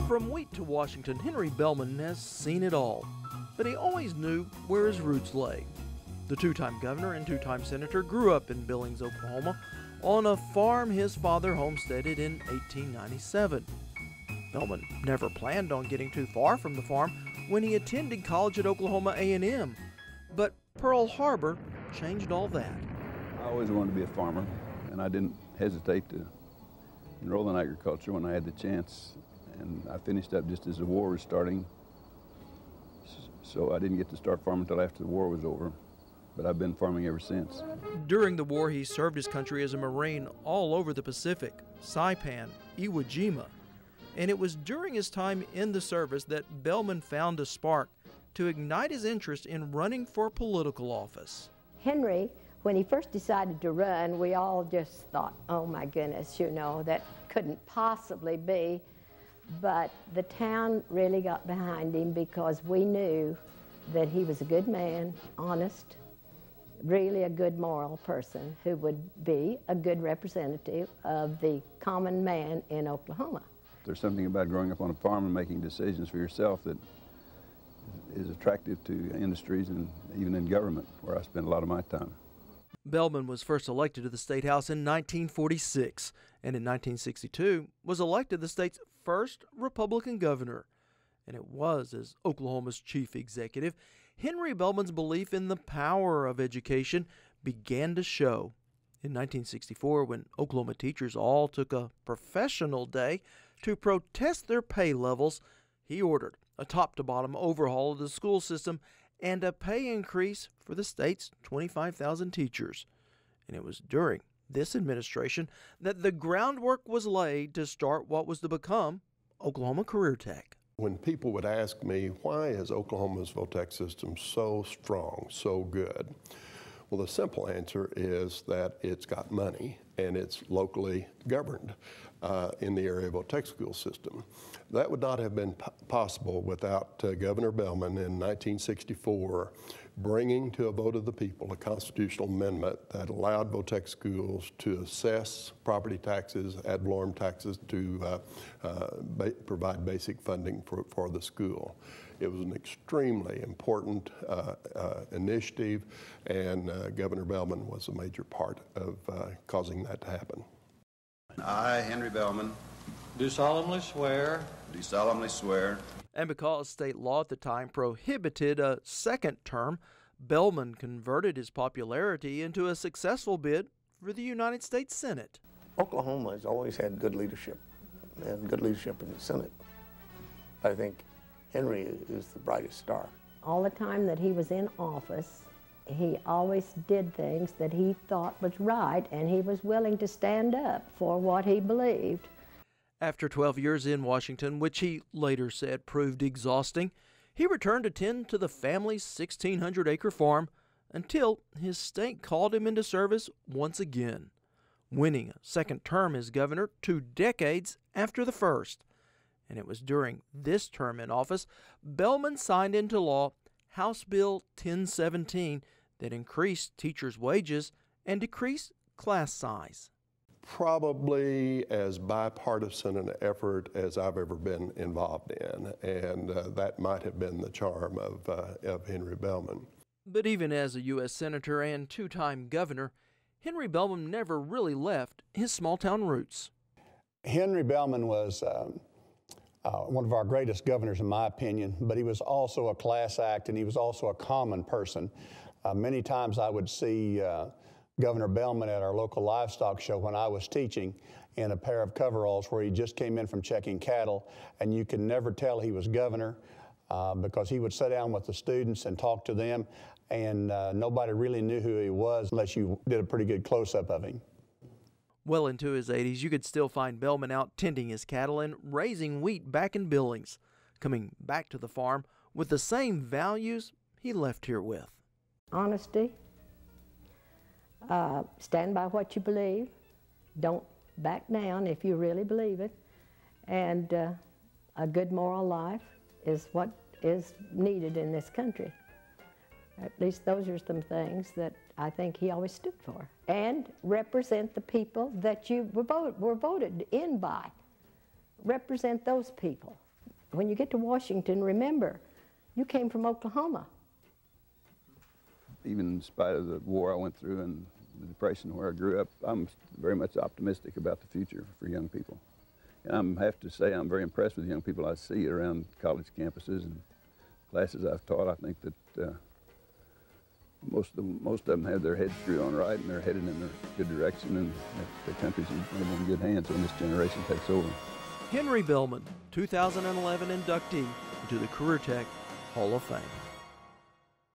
From wheat to Washington, Henry Bellmon has seen it all, but he always knew where his roots lay. The two-time governor and two-time senator grew up in Billings, Oklahoma, on a farm his father homesteaded in 1897. Bellmon never planned on getting too far from the farm when he attended college at Oklahoma A&M, but Pearl Harbor changed all that. I always wanted to be a farmer, and I didn't hesitate to enroll in agriculture when I had the chance. And I finished up just as the war was starting, so I didn't get to start farming until after the war was over, but I've been farming ever since. During the war, he served his country as a Marine all over the Pacific, Saipan, Iwo Jima, and it was during his time in the service that Bellmon found a spark to ignite his interest in running for political office. Henry, when he first decided to run, we all just thought, oh my goodness, you know, that couldn't possibly be. But the town really got behind him because we knew that he was a good man, honest, really a good moral person who would be a good representative of the common man in Oklahoma. There's something about growing up on a farm and making decisions for yourself that is attractive to industries and even in government, where I spend a lot of my time. Bellmon was first elected to the State House in 1946, and in 1962 was elected the state's first Republican governor. And it was as Oklahoma's chief executive, Henry Bellmon's belief in the power of education began to show. In 1964, when Oklahoma teachers all took a professional day to protest their pay levels, he ordered a top-to-bottom overhaul of the school system and a pay increase for the state's 25,000 teachers. And it was during this administration that the groundwork was laid to start what was to become Oklahoma Career Tech. When people would ask me, why is Oklahoma's VOTEC system so strong, so good? Well, the simple answer is that it's got money and it's locally governed in the area VOTEC school system. That would not have been possible without Governor Bellmon in 1964 bringing to a vote of the people a constitutional amendment that allowed VOTEC schools to assess property taxes, ad valorem taxes, to provide basic funding for the school. It was an extremely important initiative, and Governor Bellmon was a major part of causing that to happen. I, Henry Bellmon, do solemnly swear. Do solemnly swear. And because state law at the time prohibited a second term, Bellmon converted his popularity into a successful bid for the United States Senate. Oklahoma has always had good leadership, and good leadership in the Senate. I think Henry is the brightest star. All the time that he was in office, he always did things that he thought was right, and he was willing to stand up for what he believed. After 12 years in Washington, which he later said proved exhausting, he returned to tend to the family's 1,600-acre farm until his state called him into service once again, winning a second term as governor 2 decades after the first. And it was during this term in office, Bellmon signed into law House Bill 1017 that increased teachers' wages and decreased class size. Probably as bipartisan an effort as I've ever been involved in, and that might have been the charm of Henry Bellmon. But even as a U.S. Senator and two-time governor, Henry Bellmon never really left his small-town roots. Henry Bellmon was one of our greatest governors, in my opinion, but he was also a class act, and he was also a common person. Many times I would see Governor Bellmon at our local livestock show when I was teaching in a pair of coveralls where he just came in from checking cattle, and you could never tell he was governor because he would sit down with the students and talk to them, and nobody really knew who he was unless you did a pretty good close-up of him. Well into his 80s, you could still find Bellmon out tending his cattle and raising wheat back in Billings, coming back to the farm with the same values he left here with. Honesty, stand by what you believe, don't back down if you really believe it, and a good moral life is what is needed in this country. At least those are some things that I think he always stood for. And represent the people that you were voted in by. Represent those people. when you get to Washington, remember, you came from Oklahoma. Even in spite of the war I went through and the Depression where I grew up, I'm very much optimistic about the future for young people. And I have to say I'm very impressed with young people I see around college campuses and classes I've taught. I think that most of them have their heads screwed on right and they're headed in a good direction, and the country's in good hands when this generation takes over. Henry Bellmon, 2011 inductee into the Career Tech Hall of Fame.